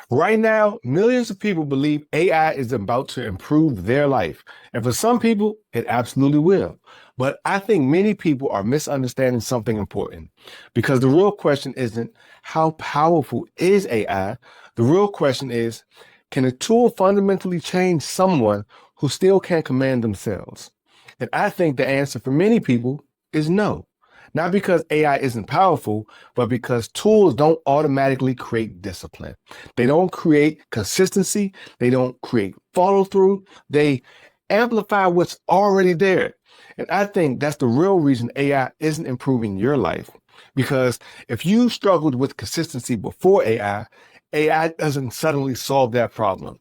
Right now, millions of people believe AI is about to improve their life. And for some people, it absolutely will. But I think many people are misunderstanding something important because the real question isn't how powerful is AI? The real question is, can a tool fundamentally change someone who still can't command themselves? And I think the answer for many people is no. Not because AI isn't powerful, but because tools don't automatically create discipline. They don't create consistency. They don't create follow through. They amplify what's already there. And I think that's the real reason AI isn't improving your life. Because if you struggled with consistency before AI doesn't suddenly solve that problem.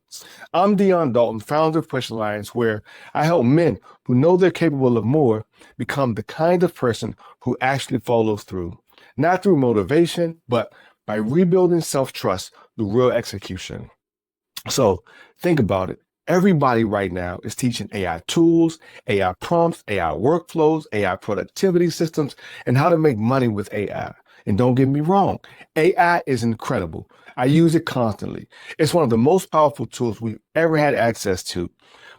I'm Dion Dalton, founder of Push Alliance, where I help men who know they're capable of more become the kind of person who actually follows through, not through motivation, but by rebuilding self-trust through real execution. So think about it. Everybody right now is teaching AI tools, AI prompts, AI workflows, AI productivity systems, and how to make money with AI. And don't get me wrong, AI is incredible. I use it constantly. It's one of the most powerful tools we've ever had access to.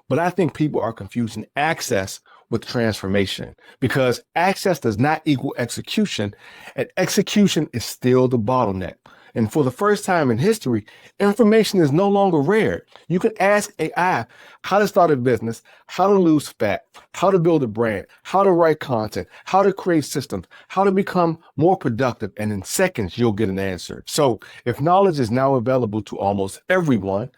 But I think people are confusing access with transformation because access does not equal execution, and execution is still the bottleneck. And for the first time in history, information is no longer rare. You can ask AI how to start a business, how to lose fat, how to build a brand, how to write content, how to create systems, how to become more productive, and in seconds, you'll get an answer. So if knowledge is now available to almost everyone,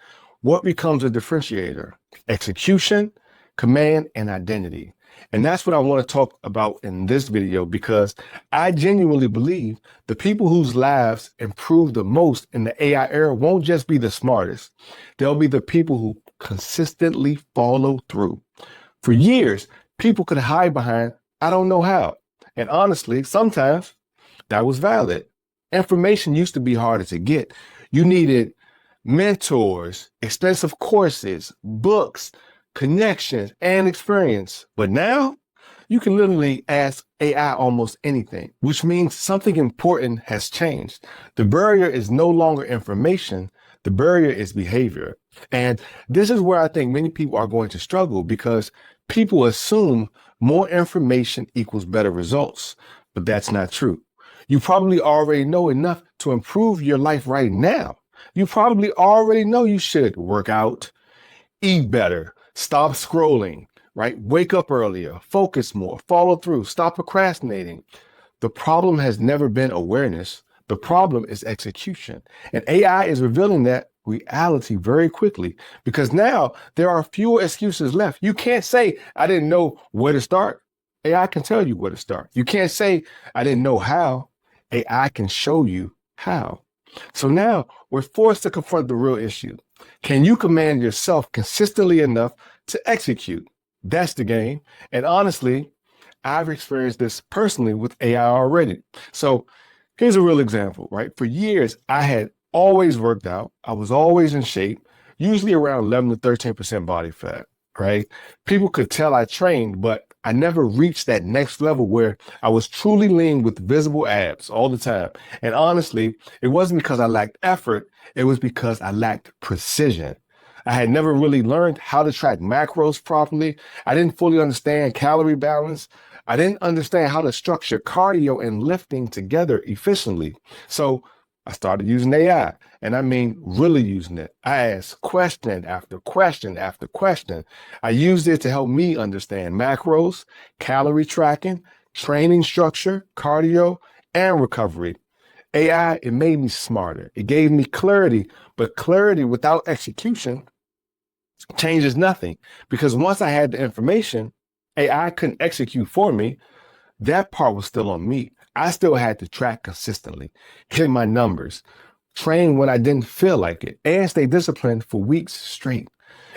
what becomes a differentiator? Execution, command, and identity. And that's what I want to talk about in this video because I genuinely believe the people whose lives improve the most in the AI era won't just be the smartest. They'll be the people who consistently follow through. For years, people could hide behind, I don't know how. And honestly, sometimes that was valid. Information used to be harder to get. You needed mentors, expensive courses, books, connections, and experience. But now you can literally ask AI almost anything, which means something important has changed. The barrier is no longer information. The barrier is behavior. And this is where I think many people are going to struggle because people assume more information equals better results, but that's not true. You probably already know enough to improve your life right now. You probably already know you should work out, eat better, stop scrolling, right? Wake up earlier, focus more, follow through, stop procrastinating. The problem has never been awareness. The problem is execution. And AI is revealing that reality very quickly because now there are fewer excuses left. You can't say, I didn't know where to start. AI can tell you where to start. You can't say, I didn't know how. AI can show you how. So now we're forced to confront the real issue. Can you command yourself consistently enough to execute? That's the game. And honestly, I've experienced this personally with AI already. So here's a real example, right? For years, I had always worked out. I was always in shape, usually around 11 to 13% body fat, right? People could tell I trained, but I never reached that next level where I was truly lean with visible abs all the time. And honestly, it wasn't because I lacked effort. It was because I lacked precision. I had never really learned how to track macros properly. I didn't fully understand calorie balance. I didn't understand how to structure cardio and lifting together efficiently. So I started using AI, and I mean really using it. I asked question after question after question. I used it to help me understand macros, calorie tracking, training structure, cardio, and recovery. AI, it made me smarter. It gave me clarity, but clarity without execution changes nothing because once I had the information, AI couldn't execute for me. That part was still on me. I still had to track consistently, hit my numbers, train when I didn't feel like it, and stay disciplined for weeks straight.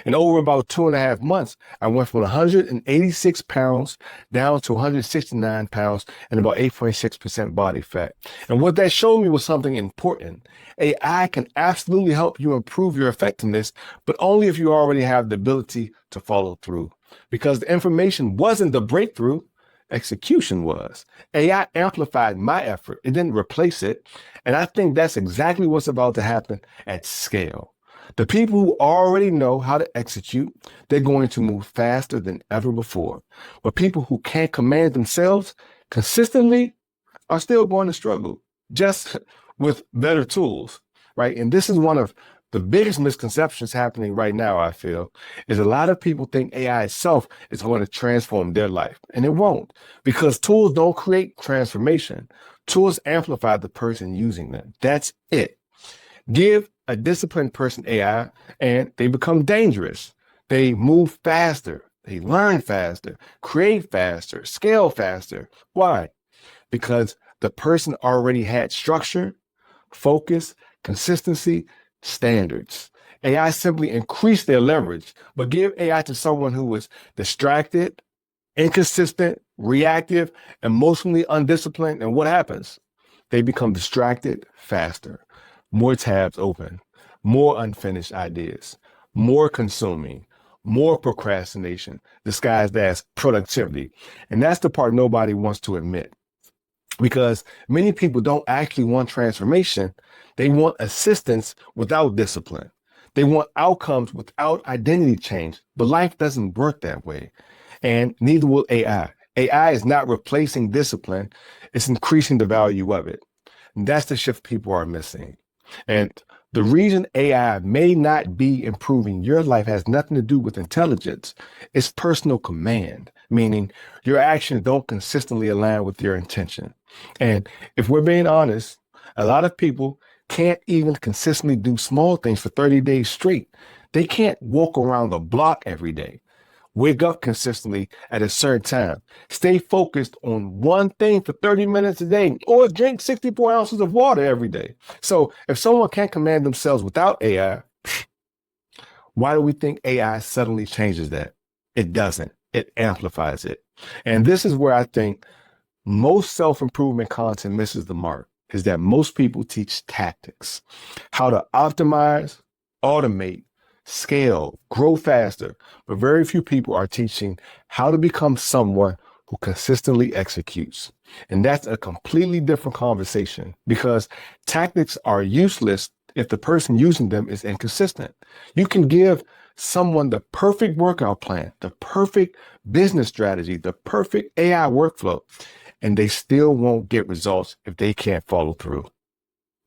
And over about 2.5 months, I went from 186 pounds down to 169 pounds and about 8.6% body fat. And what that showed me was something important. AI can absolutely help you improve your effectiveness, but only if you already have the ability to follow through. Because the information wasn't the breakthrough, execution was. AI amplified my effort. It didn't replace it. And I think that's exactly what's about to happen at scale. The people who already know how to execute, they're going to move faster than ever before. But people who can't command themselves consistently are still going to struggle, just with better tools, right? And this is one of the biggest misconceptions happening right now, I feel, is a lot of people think AI itself is going to transform their life. And it won't, because tools don't create transformation. Tools amplify the person using them. That's it. Give a disciplined person AI and they become dangerous. They move faster. They learn faster, create faster, scale faster. Why? Because the person already had structure, focus, consistency, standards. AI simply increased their leverage, but give AI to someone who was distracted, inconsistent, reactive, emotionally undisciplined, and what happens? They become distracted faster, more tabs open, more unfinished ideas, more consuming, more procrastination, disguised as productivity. And that's the part nobody wants to admit. Because many people don't actually want transformation. They want assistance without discipline. They want outcomes without identity change. But life doesn't work that way. And neither will AI. AI is not replacing discipline. It's increasing the value of it. And that's the shift people are missing. And the reason AI may not be improving your life has nothing to do with intelligence. It's personal command, meaning your actions don't consistently align with your intention. And if we're being honest, a lot of people can't even consistently do small things for 30 days straight. They can't walk around the block every day. Wake up consistently at a certain time. Stay focused on one thing for 30 minutes a day, or drink 64 ounces of water every day. So if someone can't command themselves without AI, why do we think AI suddenly changes that? It doesn't. It amplifies it. And this is where I think most self-improvement content misses the mark, is that most people teach tactics, how to optimize, automate, scale, grow faster, but very few people are teaching how to become someone who consistently executes. And that's a completely different conversation, because tactics are useless if the person using them is inconsistent. You can give someone the perfect workout plan, the perfect business strategy, the perfect AI workflow, and they still won't get results if they can't follow through.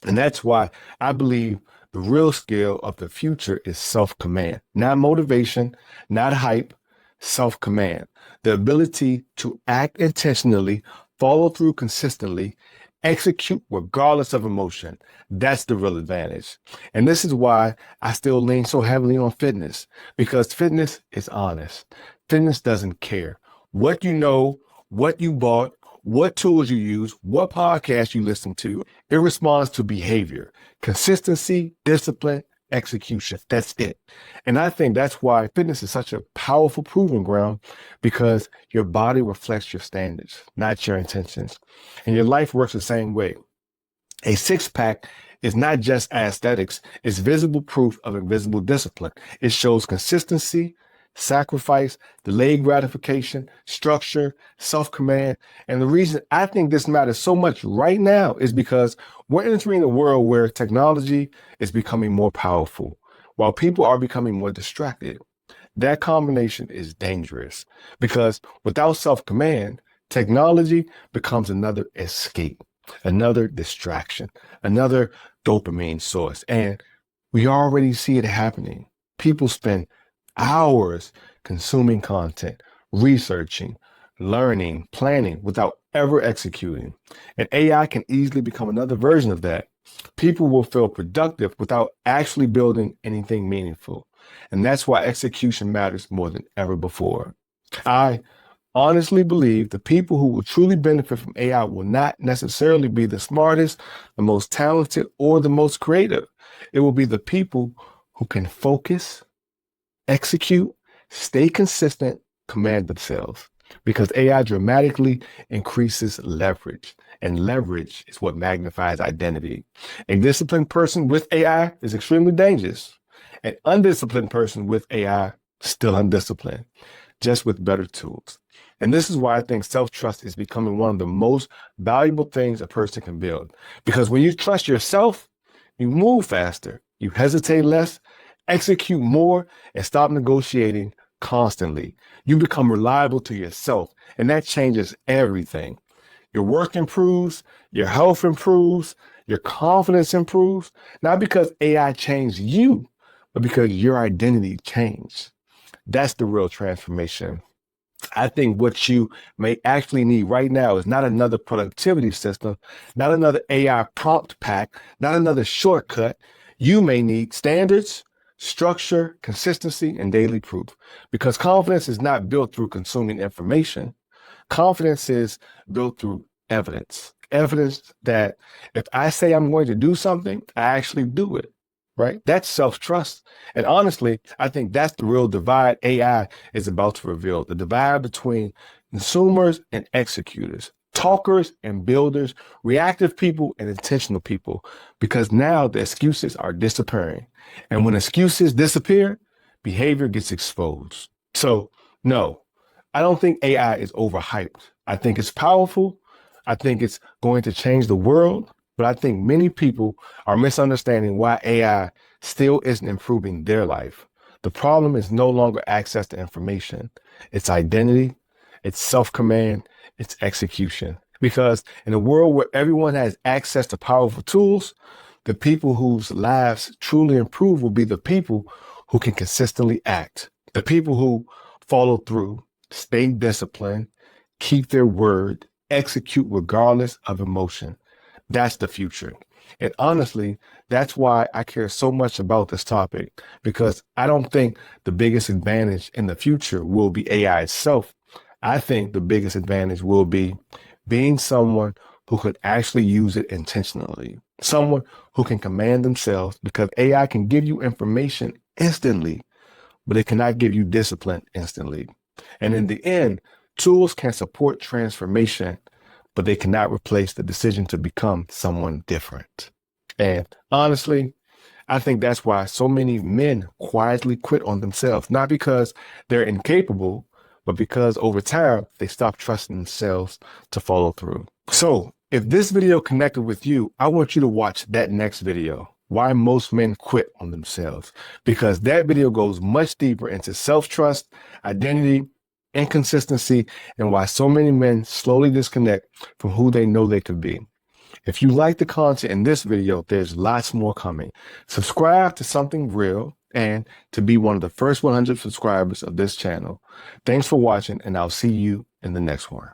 And that's why I believe the real skill of the future is self-command, not motivation, not hype, self-command. The ability to act intentionally, follow through consistently, execute regardless of emotion. That's the real advantage. And this is why I still lean so heavily on fitness, because fitness is honest. Fitness doesn't care what you know, what you bought, what tools you use, what podcast you listen to. It responds to behavior, consistency, discipline, execution. That's it. And I think that's why fitness is such a powerful proving ground, because your body reflects your standards, not your intentions. And your life works the same way. A six-pack is not just aesthetics. It's visible proof of invisible discipline. It shows consistency, sacrifice, delayed gratification, structure, self-command. And the reason I think this matters so much right now is because we're entering a world where technology is becoming more powerful, while people are becoming more distracted. That combination is dangerous, because without self-command, technology becomes another escape, another distraction, another dopamine source. And we already see it happening. People spend hours consuming content, researching, learning, planning without ever executing. And AI can easily become another version of that. People will feel productive without actually building anything meaningful. And that's why execution matters more than ever before. I honestly believe the people who will truly benefit from AI will not necessarily be the smartest, the most talented, or the most creative. It will be the people who can focus, execute, stay consistent, command themselves, because AI dramatically increases leverage, and leverage is what magnifies identity. A disciplined person with AI is extremely dangerous. An undisciplined person with AI, still undisciplined, just with better tools. And this is why I think self-trust is becoming one of the most valuable things a person can build. Because when you trust yourself, you move faster, you hesitate less, execute more, and stop negotiating constantly. You become reliable to yourself, and that changes everything. Your work improves, your health improves, your confidence improves, not because AI changed you, but because your identity changed. That's the real transformation. I think what you may actually need right now is not another productivity system, not another AI prompt pack, not another shortcut. You may need standards, structure, consistency, and daily proof. Because confidence is not built through consuming information. Confidence is built through evidence. Evidence that if I say I'm going to do something, I actually do it. Right? That's self-trust. And honestly, I think that's the real divide AI is about to reveal. The divide between consumers and executors, talkers and builders, reactive people and intentional people, because now the excuses are disappearing. And when excuses disappear, behavior gets exposed. So no, I don't think AI is overhyped. I think it's powerful. I think it's going to change the world. But I think many people are misunderstanding why AI still isn't improving their life. The problem is no longer access to information. It's identity, it's self-command, it's execution. Because in a world where everyone has access to powerful tools, the people whose lives truly improve will be the people who can consistently act. The people who follow through, stay disciplined, keep their word, execute regardless of emotion. That's the future. And honestly, that's why I care so much about this topic, because I don't think the biggest advantage in the future will be AI itself. I think the biggest advantage will be being someone who could actually use it intentionally, someone who can command themselves, because AI can give you information instantly, but it cannot give you discipline instantly. And in the end, tools can support transformation, but they cannot replace the decision to become someone different. And honestly, I think that's why so many men quietly quit on themselves, not because they're incapable, but because over time they stop trusting themselves to follow through. So if this video connected with you, I want you to watch that next video, why most men quit on themselves, because that video goes much deeper into self-trust, identity, inconsistency, and why so many men slowly disconnect from who they know they could be. If you like the content in this video, there's lots more coming. Subscribe to Something Real and to be one of the first 100 subscribers of this channel. Thanks for watching, and I'll see you in the next one.